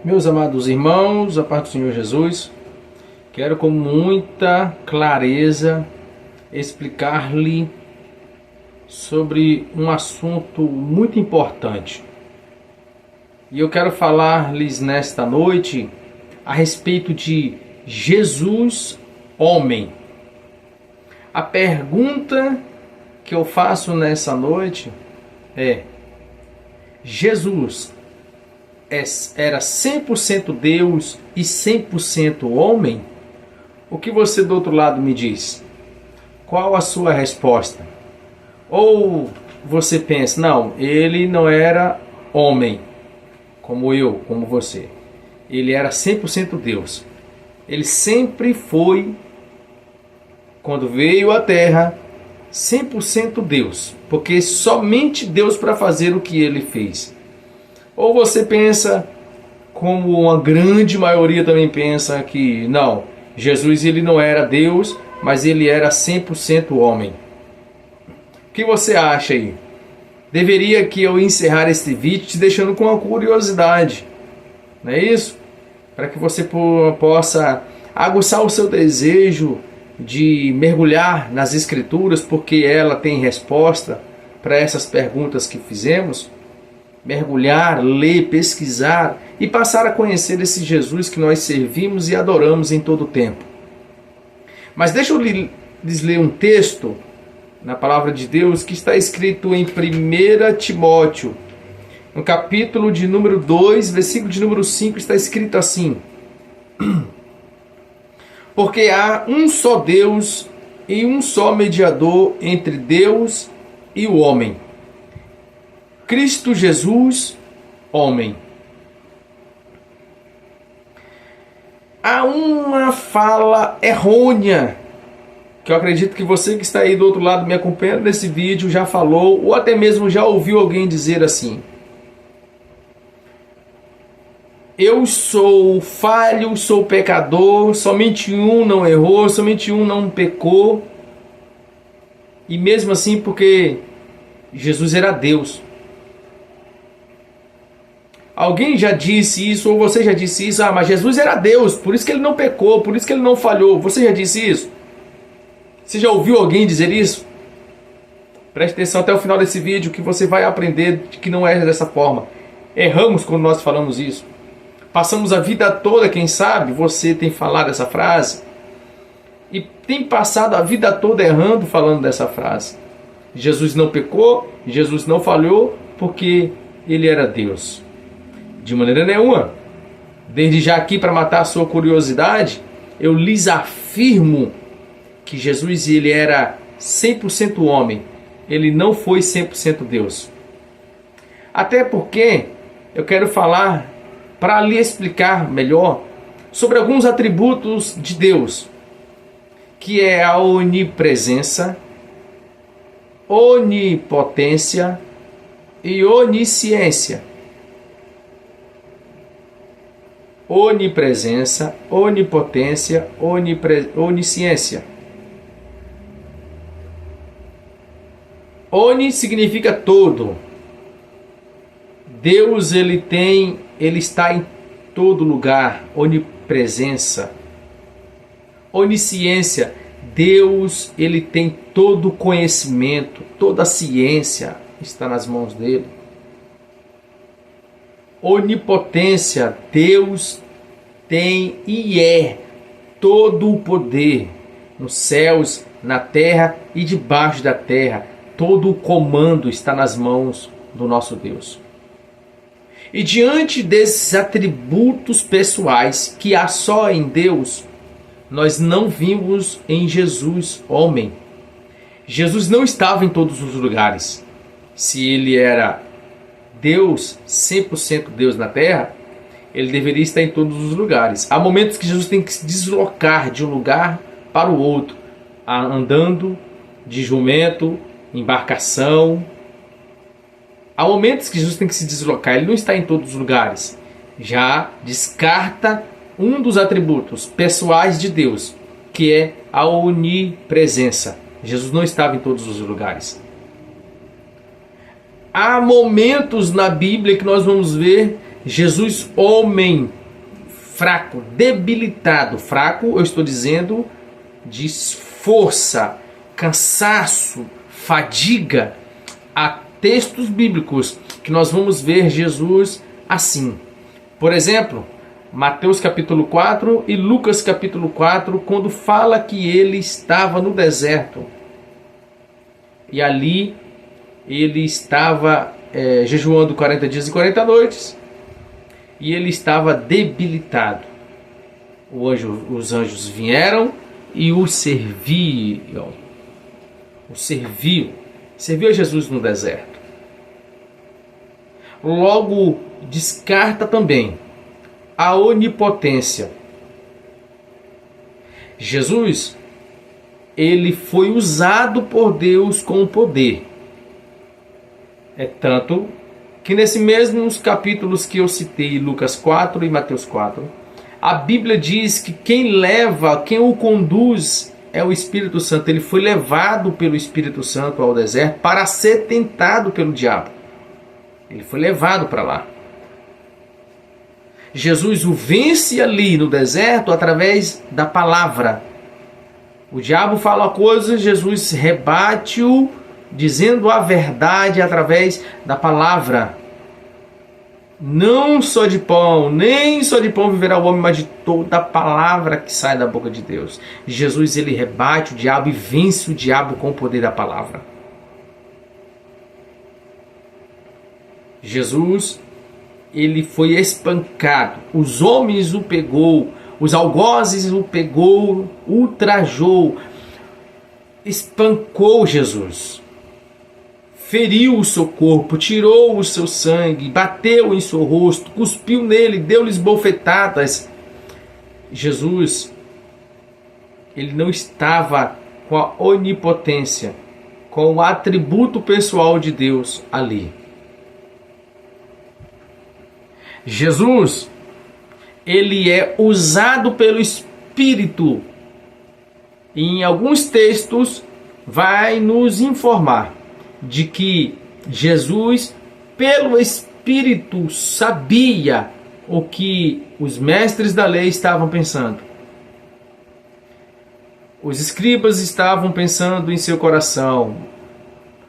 Meus amados irmãos, a paz do Senhor Jesus, quero com muita clareza explicar-lhe sobre um assunto muito importante. E eu quero falar-lhes nesta noite a respeito de Jesus, homem. A pergunta que eu faço nessa noite é: Jesus era 100% Deus e 100% homem? O que você do outro lado me diz? Qual a sua resposta? Ou você pensa, não, ele não era homem, como eu, como você. Ele era 100% Deus. Ele sempre foi, quando veio à Terra, 100% Deus. Porque somente Deus para fazer o que ele fez. Ou você pensa, como uma grande maioria também pensa, que não, Jesus ele não era Deus, mas ele era 100% homem. O que você acha aí? Deveria que eu encerrar este vídeo te deixando com uma curiosidade, não é isso? Para que você possa aguçar o seu desejo de mergulhar nas Escrituras, porque ela tem resposta para essas perguntas que fizemos. Mergulhar, ler, pesquisar e passar a conhecer esse Jesus que nós servimos e adoramos em todo o tempo. Mas deixa eu lhes ler um texto na palavra de Deus que está escrito em 1 Timóteo, no capítulo de número 2, versículo de número 5, está escrito assim: porque há um só Deus e um só mediador entre Deus e o homem, Cristo Jesus, homem. Há uma fala errônea, que eu acredito que você que está aí do outro lado me acompanhando nesse vídeo já falou, ou até mesmo já ouviu alguém dizer assim: eu sou falho, sou pecador, somente um não errou, somente um não pecou. E mesmo assim, porque Jesus era Deus. Alguém já disse isso, ou você já disse isso: ah, mas Jesus era Deus, por isso que ele não pecou, por isso que ele não falhou. Você já disse isso? Você já ouviu alguém dizer isso? Preste atenção até o final desse vídeo que você vai aprender que não é dessa forma. Erramos quando nós falamos isso. Passamos a vida toda, quem sabe, você tem falado essa frase e tem passado a vida toda errando falando dessa frase. Jesus não pecou, Jesus não falhou porque ele era Deus. De maneira nenhuma. Desde já aqui, para matar a sua curiosidade, eu lhes afirmo que Jesus ele era 100% homem. Ele não foi 100% Deus. Até porque eu quero falar, para lhe explicar melhor, sobre alguns atributos de Deus, que é a onipresença, onipotência e onisciência. Onipresença, onipotência, onisciência. Oni significa todo. Deus ele está em todo lugar. Onipresença. Onisciência. Deus ele tem todo o conhecimento, toda a ciência está nas mãos dele. Onipotência, Deus tem e é todo o poder nos céus, na terra e debaixo da terra. Todo o comando está nas mãos do nosso Deus. E diante desses atributos pessoais que há só em Deus, nós não vimos em Jesus, homem. Jesus não estava em todos os lugares. Se ele era Deus, 100% Deus na terra, ele deveria estar em todos os lugares. Há momentos que Jesus tem que se deslocar de um lugar para o outro, andando de jumento, embarcação. Há momentos que Jesus tem que se deslocar, ele não está em todos os lugares. Já descarta um dos atributos pessoais de Deus, que é a onipresença. Jesus não estava em todos os lugares. Há momentos na Bíblia que nós vamos ver Jesus homem fraco, debilitado. Fraco, eu estou dizendo, de força, cansaço, fadiga. Há textos bíblicos que nós vamos ver Jesus assim. Por exemplo, Mateus capítulo 4 e Lucas capítulo 4, quando fala que ele estava no deserto. E ali ele estava jejuando 40 dias e 40 noites. E ele estava debilitado. Os anjos vieram e o serviu. Serviu a Jesus no deserto. Logo, descarta também a onipotência. Jesus, ele foi usado por Deus com poder. É tanto que nesses mesmos capítulos que eu citei, Lucas 4 e Mateus 4, a Bíblia diz que quem o conduz é o Espírito Santo. Ele foi levado pelo Espírito Santo ao deserto para ser tentado pelo diabo. Ele foi levado para lá. Jesus o vence ali no deserto através da palavra. O diabo fala uma coisa, Jesus rebate-o, dizendo a verdade através da palavra. Não só de pão, nem só de pão viverá o homem, mas de toda a palavra que sai da boca de Deus. Jesus, ele rebate o diabo e vence o diabo com o poder da palavra. Jesus, ele foi espancado. Os homens o pegou, os algozes o pegou, ultrajou, espancou Jesus. Feriu o seu corpo, tirou o seu sangue, bateu em seu rosto, cuspiu nele, deu-lhes bofetadas. Jesus, ele não estava com a onipotência, com o atributo pessoal de Deus ali. Jesus, ele é usado pelo Espírito. Em alguns textos vai nos informar de que Jesus, pelo Espírito, sabia o que os mestres da lei estavam pensando. Os escribas estavam pensando em seu coração.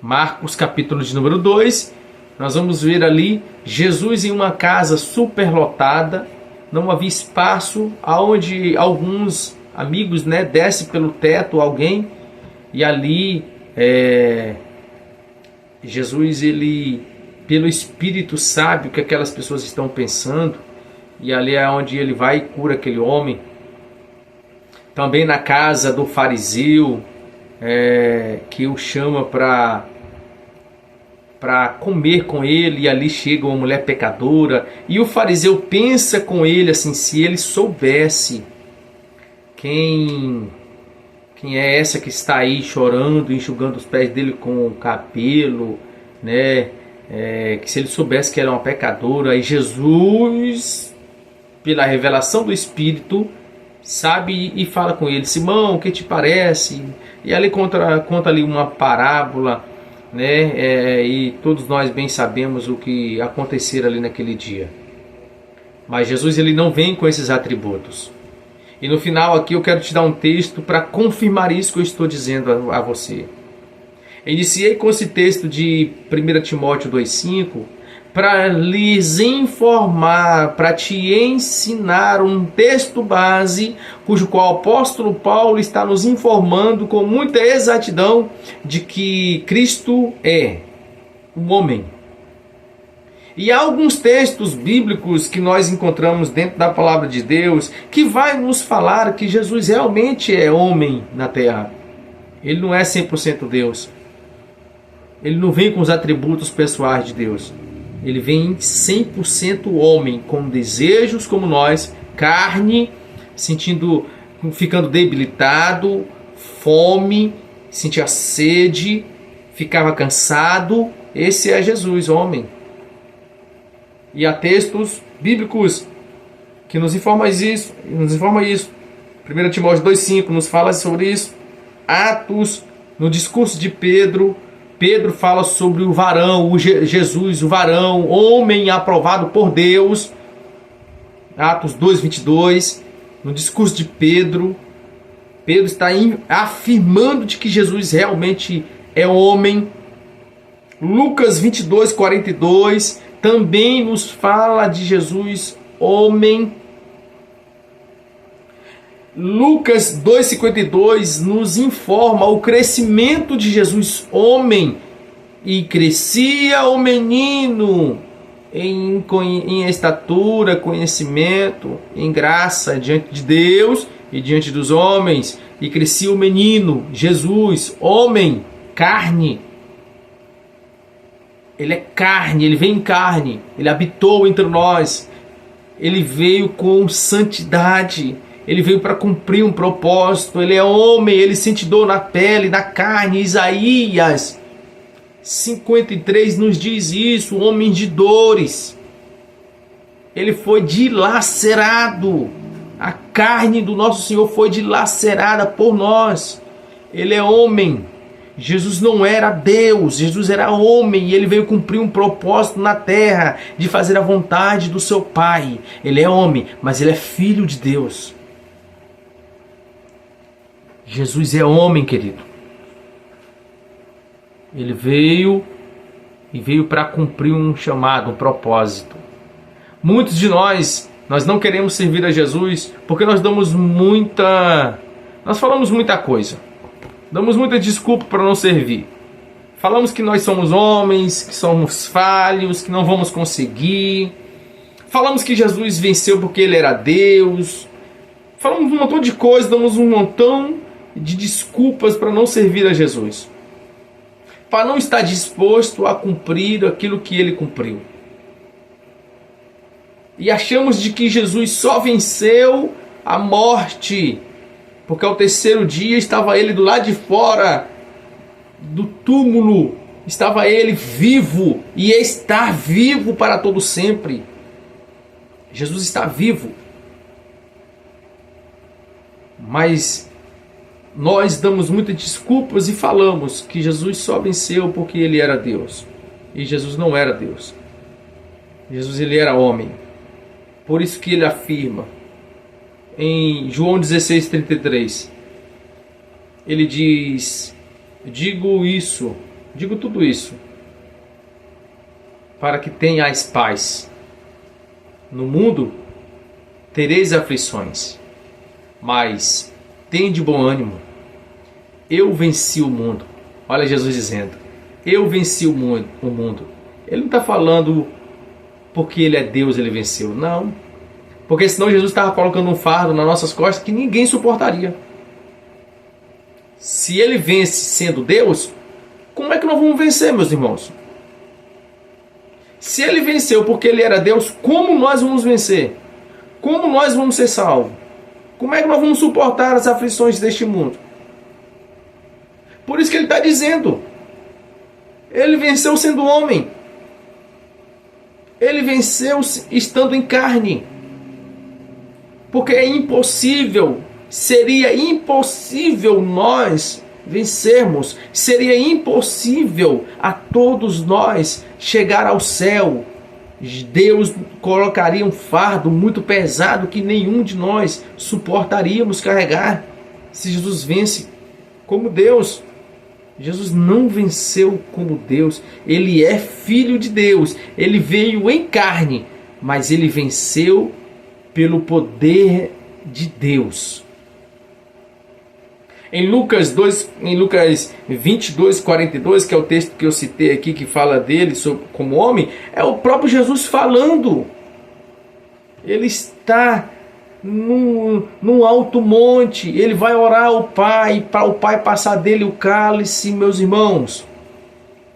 Marcos capítulo de número 2, nós vamos ver ali Jesus em uma casa superlotada, não havia espaço, aonde alguns amigos, desce pelo teto alguém, e ali Jesus, ele pelo Espírito sabe o que aquelas pessoas estão pensando, e ali é onde ele vai e cura aquele homem. Também na casa do fariseu, que o chama para comer com ele, e ali chega uma mulher pecadora, e o fariseu pensa com ele assim, se ele soubesse quem é essa que está aí chorando, enxugando os pés dele com o cabelo, que se ele soubesse que ela é uma pecadora. Aí Jesus, pela revelação do Espírito, sabe e fala com ele: Simão, o que te parece? E ali conta ali uma parábola, e todos nós bem sabemos o que aconteceu ali naquele dia. Mas Jesus, ele não vem com esses atributos. E no final aqui eu quero te dar um texto para confirmar isso que eu estou dizendo a você. Iniciei com esse texto de 1 Timóteo 2,5 para lhes informar, para te ensinar um texto base, cujo qual o apóstolo Paulo está nos informando com muita exatidão de que Cristo é um homem. E há alguns textos bíblicos que nós encontramos dentro da palavra de Deus que vai nos falar que Jesus realmente é homem na terra. Ele não é 100% Deus. Ele não vem com os atributos pessoais de Deus. Ele vem 100% homem, com desejos como nós, carne, ficando debilitado, fome, sentia sede, ficava cansado. Esse é Jesus, homem. E há textos bíblicos que nos informam isso. 1 Timóteo 2,5 nos fala sobre isso. Atos, no discurso de Pedro fala sobre o varão, Jesus, o varão, homem aprovado por Deus. Atos 2:22, no discurso de Pedro, Pedro está afirmando de que Jesus realmente é homem. Lucas 22:42 também nos fala de Jesus homem. Lucas 2:52 nos informa o crescimento de Jesus homem. E crescia o menino em estatura, conhecimento, em graça diante de Deus e diante dos homens. E crescia o menino, Jesus, homem, carne. Ele é carne, ele vem em carne, ele habitou entre nós. Ele veio com santidade, ele veio para cumprir um propósito. Ele é homem, ele sente dor na pele, na carne. Isaías 53 nos diz isso, homem de dores. Ele foi dilacerado. A carne do nosso Senhor foi dilacerada por nós. Ele é homem. Jesus não era Deus, Jesus era homem e ele veio cumprir um propósito na terra de fazer a vontade do seu Pai. Ele é homem, mas ele é filho de Deus. Jesus é homem, querido. Ele veio para cumprir um chamado, um propósito. Muitos de nós não queremos servir a Jesus porque nós falamos muita coisa. Damos muita desculpa para não servir. Falamos que nós somos homens, que somos falhos, que não vamos conseguir. Falamos que Jesus venceu porque ele era Deus. Falamos um montão de coisas, damos um montão de desculpas para não servir a Jesus. Para não estar disposto a cumprir aquilo que ele cumpriu. E achamos de que Jesus só venceu a morte, porque ao terceiro dia estava ele do lado de fora do túmulo, estava ele vivo e está vivo para todo sempre. Jesus está vivo. Mas nós damos muitas desculpas e falamos que Jesus só venceu porque ele era Deus. E Jesus não era Deus. Jesus ele era homem. Por isso que ele afirma em João 16:33, ele diz: digo tudo isso, para que tenhais paz. No mundo tereis aflições, mas tende bom ânimo. Eu venci o mundo. Olha Jesus dizendo: eu venci o mundo. Ele não está falando porque ele é Deus, ele venceu. Não. Porque senão Jesus estava colocando um fardo nas nossas costas que ninguém suportaria. Se ele vence sendo Deus, como é que nós vamos vencer, meus irmãos? Se ele venceu porque ele era Deus, como nós vamos vencer? Como nós vamos ser salvos? Como é que nós vamos suportar as aflições deste mundo? Por isso que ele está dizendo: ele venceu sendo homem. Ele venceu estando em carne. Porque é impossível, seria impossível nós vencermos, seria impossível a todos nós chegar ao céu. Deus colocaria um fardo muito pesado que nenhum de nós suportaríamos carregar se Jesus vence como Deus. Jesus não venceu como Deus, ele é filho de Deus, ele veio em carne, mas ele venceu pelo poder de Deus. Em Lucas 22:42, que é o texto que eu citei aqui, que fala dele como homem, é o próprio Jesus falando. Ele está num alto monte, ele vai orar ao Pai, para o Pai passar dele o cálice, meus irmãos.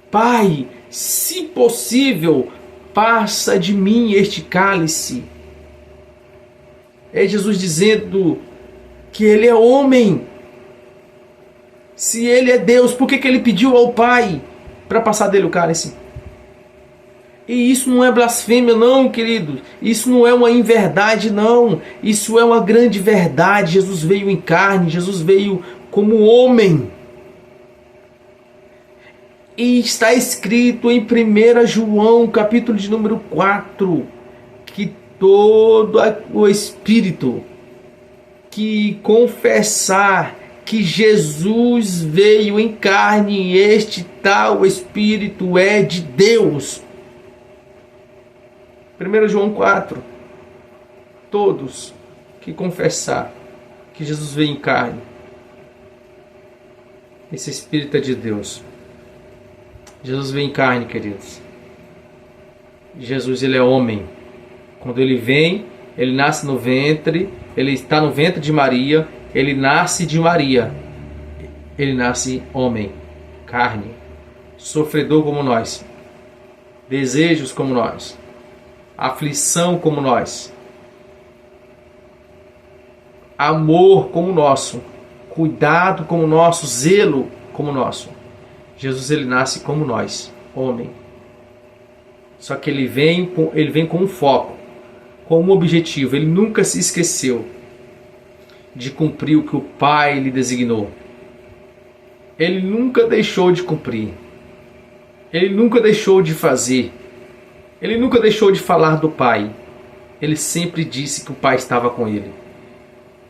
Pai, se possível, passa de mim este cálice. É Jesus dizendo que ele é homem. Se ele é Deus, por que ele pediu ao Pai para passar dele o cálice? E isso não é blasfêmia não, querido. Isso não é uma inverdade não. Isso é uma grande verdade. Jesus veio em carne, Jesus veio como homem. E está escrito em 1 João, capítulo de número 4, que todo o espírito que confessar que Jesus veio em carne, e este tal Espírito é de Deus. 1 João 4. Todos que confessar que Jesus veio em carne, esse Espírito é de Deus. Jesus veio em carne, queridos. Jesus, ele é homem. Quando ele vem, ele nasce no ventre, ele está no ventre de Maria, ele nasce de Maria. Ele nasce homem, carne, sofredor como nós, desejos como nós, aflição como nós, amor como nosso, cuidado como nosso, zelo como nosso. Jesus, ele nasce como nós, homem. Só que ele vem com um foco, com um objetivo. Ele nunca se esqueceu de cumprir o que o Pai lhe designou. Ele nunca deixou de cumprir. Ele nunca deixou de fazer. Ele nunca deixou de falar do Pai. Ele sempre disse que o Pai estava com ele.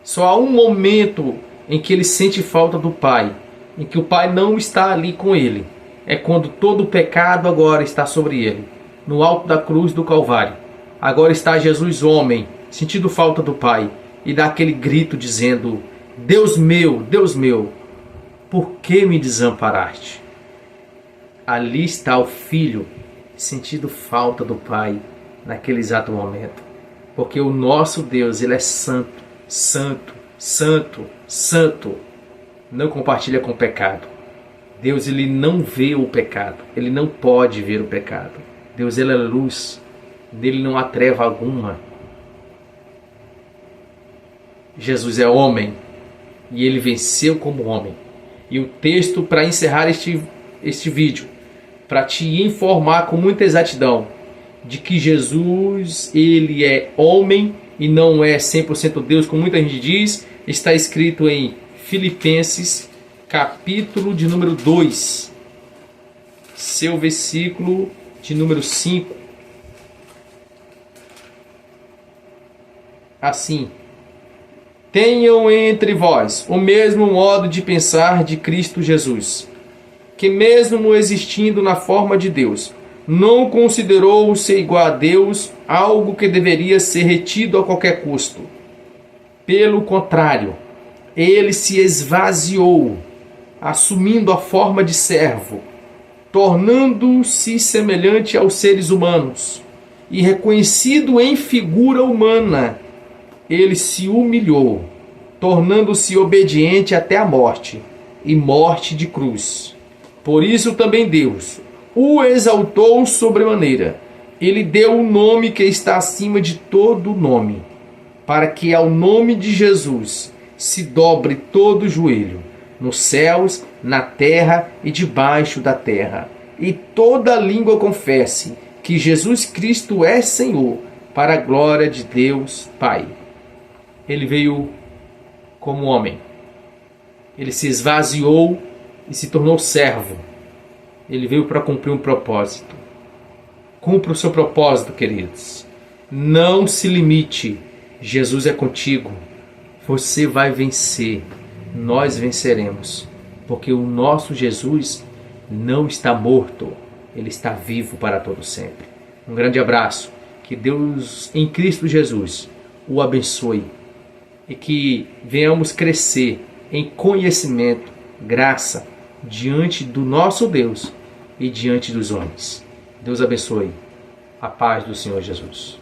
Só há um momento em que ele sente falta do Pai, em que o Pai não está ali com ele. É quando todo o pecado agora está sobre ele, no alto da cruz do Calvário. Agora está Jesus homem, sentindo falta do Pai, e dá aquele grito dizendo: Deus meu, por que me desamparaste? Ali está o Filho, sentindo falta do Pai naquele exato momento. Porque o nosso Deus, ele é santo, santo, santo, santo. Não compartilha com o pecado. Deus, ele não vê o pecado. Ele não pode ver o pecado. Deus, ele é luz. Nele não há treva alguma. Jesus é homem. E ele venceu como homem. E o texto para encerrar este vídeo, para te informar com muita exatidão de que Jesus, ele é homem e não é 100% Deus, como muita gente diz, está escrito em Filipenses, capítulo de número 2, seu versículo de número 5. Assim: tenham entre vós o mesmo modo de pensar de Cristo Jesus, que mesmo existindo na forma de Deus, não considerou ser igual a Deus algo que deveria ser retido a qualquer custo. Pelo contrário, ele se esvaziou, assumindo a forma de servo, tornando-se semelhante aos seres humanos, e reconhecido em figura humana, ele se humilhou, tornando-se obediente até a morte, e morte de cruz. Por isso também Deus o exaltou sobremaneira. Ele deu o nome que está acima de todo nome, para que ao nome de Jesus se dobre todo o joelho, nos céus, na terra e debaixo da terra, e toda língua confesse que Jesus Cristo é Senhor, para a glória de Deus Pai. Ele veio como homem. Ele se esvaziou e se tornou servo. Ele veio para cumprir um propósito. Cumpra o seu propósito, queridos. Não se limite. Jesus é contigo. Você vai vencer. Nós venceremos. Porque o nosso Jesus não está morto. Ele está vivo para todo sempre. Um grande abraço. Que Deus em Cristo Jesus o abençoe. E que venhamos crescer em conhecimento, graça, diante do nosso Deus e diante dos homens. Deus abençoe. A paz do Senhor Jesus.